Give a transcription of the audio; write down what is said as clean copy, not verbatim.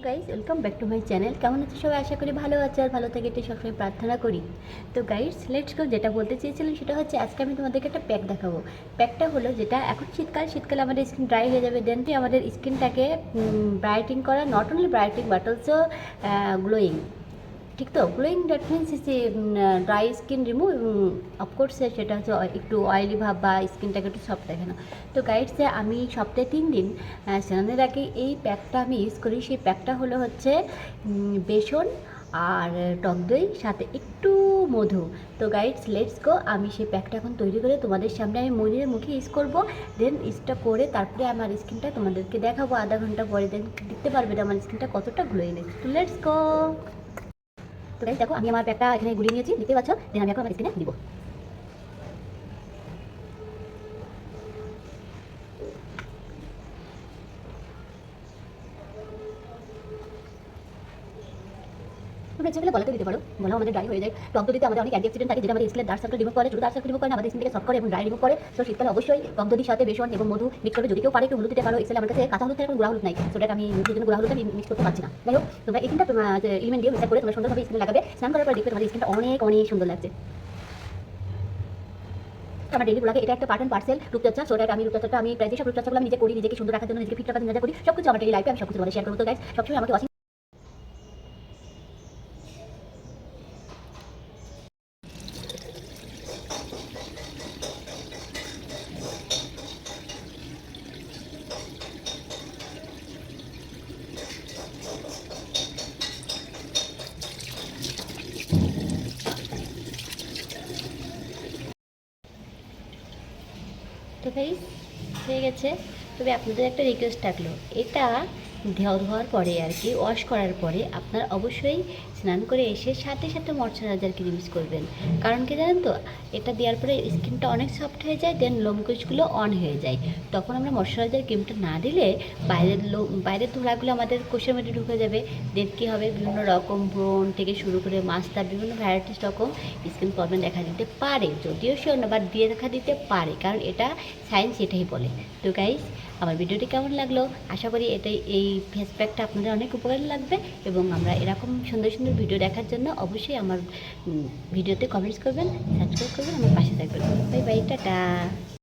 Guys welcome back to my channel. কেমন আছে সবাই? আশা করি ভালো আছে আর ভালো থেকে সবসময় প্রার্থনা করি। তো গাইস লেটস গো, যেটা বলতে চেয়েছিলাম সেটা হচ্ছে আজকে আমি তোমাদেরকে একটা প্যাক দেখাবো। প্যাকটা হলো যেটা এখন শীতকালে আমাদের স্কিন ড্রাই হয়ে যাবে, দেন আমাদের স্কিনটাকে ব্রাইটিং করা, not only brightening but also glowing. ঠিক তো? Glowing that means dry skin remove, of course সেটা হচ্ছে একটু অয়েলি ভাব বা স্কিনটাকে একটু সফট দেখানো। তো গাইডস, আমি সপ্তাহে 3 দিন স্নানের আগে এই প্যাকটা আমি ইউজ করি। সেই প্যাকটা হলো হচ্ছে বেসন আর টক দই সাথে একটু মধু। তো গাইডস লেটস গো, আমি সেই প্যাকটা এখন তৈরি করে তোমাদের সামনে আমি মনিরের মুখে ইউজ করবো। দেন ইউজটা করে তারপরে আমার স্কিনটা তোমাদেরকে দেখাবো আধা ঘন্টা পরে। দেন দেখতে পারবে যে আমার স্কিনটা কতটা গ্লোয়িং। তো লেটস গো। তো গাইস দেখো, আমি আমার প্যাকটা এখানে গুলিয়ে নিয়েছি, দেখতে পাচ্ছ। দেন আমি এখন আমার স্কিনে দিব। তোমরা ইচ্ছে করলে বলাতে দিতে পারো, বলা আমাদের ড্রাই হয়ে যায়। টক দধিতে আমাদের অনেক অ্যান্টিঅক্সিডেন্ট থাকে, যেটা আমাদের স্কিনের ডার্ক সার্কেল রিমুভ করে, ছোটো ডার্ক সার্কেল রিমুভ করে, আমাদের স্কিন থেকে সফট করে এবং ড্রাই রিমুভ করে। সো শীতকালে অবশ্যই টক দধির সাথে বেসন এবং মধু মিক্স করে, যদি কেউ পারে একটু হলুদ দিতে পারো। এক্সেল আমার কাছে কাঁচা হলুদ থেকে গুঁড়া হলুদ নাই, সো এখন আমি মুখের জন্য গুঁড়া হলুদটা মিক্স করতে পারছি না। যাই হোক, তোমরা এই তিনটা এলিমেন্ট দিয়ে মিক্স করে তোমরা সুন্দরভাবে স্কিনে লাগাবে। স্নান করার পর দেখবে তোমাদের স্কিনটা অনেক অনেক সুন্দর লাগছে। আমার ডেইলি ব্লগে এটা একটা পার্ট অ্যান্ড পার্সেল রূপচর্চা। সো আমি রূপচর্চাটা আমি প্রায় যেসব রূপচর্চাগুলো আমি নিজে করি, নিজেকে সুন্দর রাখার জন্য, নিজেকে ফিট রাখার জন্য করি, সব কিছু আমার ডেইলি লাইফে আমি সব কিছু তোমাদের শেয়ার করবো। তো গাইস সবসময় আমাকে তো গাইস হয়ে গেছে। তবে আপনাদের একটা রিকোয়েস্ট থাকলো, এটা ধোয়ার পরে আর কি, ওয়াশ করার পরে আপনারা অবশ্যই স্নান করে এসে সাথে সাথে ময়শ্চারাইজার ক্রিম ইউজ করবেন। কারণ কি জানেন তো, এটা দেওয়ার পরে স্কিনটা অনেক সফট হয়ে যায়, দেন লোমকূশগুলো অন হয়ে যায়। তখন আমরা ময়শ্চারাইজার ক্রিমটা না দিলে বাইরের ধুলাগুলো আমাদের কোষের মধ্যে ঢুকে যাবে। দেন কী হবে, বিভিন্ন রকম ব্রণ থেকে শুরু করে মাস্তা বিভিন্ন ভ্যারাইটিস রকম স্কিন প্রবলেম দেখা দিতে পারে। যদিও সে অন্যবার দিয়ে দেখা দিতে পারে, কারণ এটা সায়েন্স এটাই বলে। তো গাইস, আমার ভিডিওটি কেমন লাগলো? আশা করি এই ফেস প্যাকটা আপনাদের অনেক উপকারী লাগবে, এবং আমরা এরকম সুন্দর সুন্দর ভিডিও দেখার জন্য অবশ্যই আমার ভিডিওতে কমেন্টস করবেন, সাবস্ক্রাইব করবেন, আমার পাশে থাকবেন। Bye bye, tata.